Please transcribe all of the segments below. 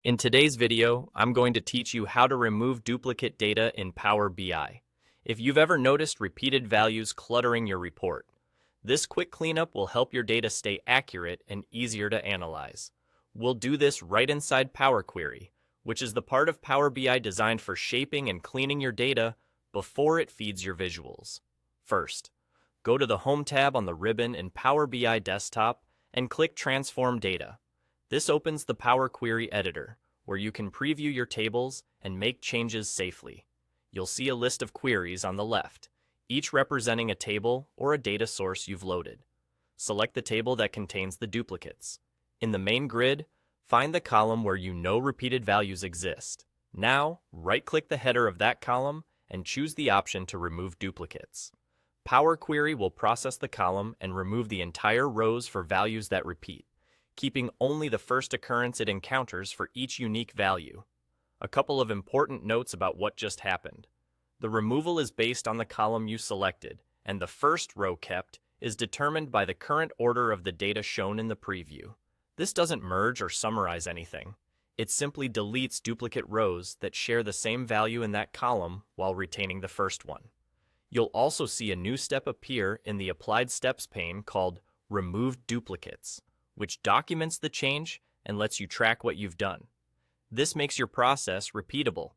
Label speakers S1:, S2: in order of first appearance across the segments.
S1: In today's video, I'm going to teach you how to remove duplicate data in Power BI. If you've ever noticed repeated values cluttering your report, this quick cleanup will help your data stay accurate and easier to analyze. We'll do this right inside Power Query, which is the part of Power BI designed for shaping and cleaning your data before it feeds your visuals. First, go to the Home tab on the ribbon in Power BI Desktop and click Transform Data. This opens the Power Query editor, where you can preview your tables and make changes safely. You'll see a list of queries on the left, each representing a table or a data source you've loaded. Select the table that contains the duplicates. In the main grid, find the column where you know repeated values exist. Now, right-click the header of that column and choose the option to remove duplicates. Power Query will process the column and remove the entire rows for values that repeat, keeping only the first occurrence it encounters for each unique value. A couple of important notes about what just happened. The removal is based on the column you selected, and the first row kept is determined by the current order of the data shown in the preview. This doesn't merge or summarize anything. It simply deletes duplicate rows that share the same value in that column while retaining the first one. You'll also see a new step appear in the Applied Steps pane called Remove Duplicates, which documents the change and lets you track what you've done. This makes your process repeatable.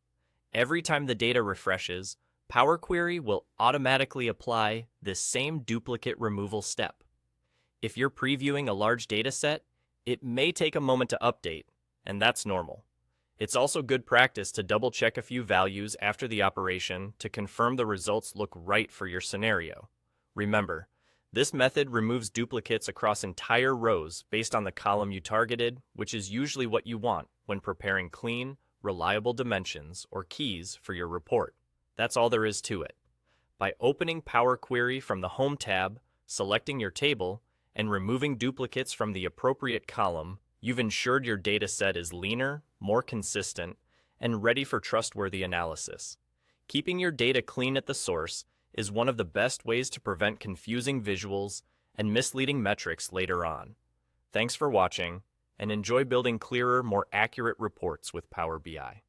S1: Every time the data refreshes, Power Query will automatically apply this same duplicate removal step. If you're previewing a large data set, it may take a moment to update, and that's normal. It's also good practice to double-check a few values after the operation to confirm the results look right for your scenario. Remember, this method removes duplicates across entire rows based on the column you targeted, which is usually what you want when preparing clean, reliable dimensions or keys for your report. That's all there is to it. By opening Power Query from the Home tab, selecting your table, and removing duplicates from the appropriate column, you've ensured your data set is leaner, more consistent, and ready for trustworthy analysis. Keeping your data clean at the source is one of the best ways to prevent confusing visuals and misleading metrics later on. Thanks for watching, and enjoy building clearer, more accurate reports with Power BI.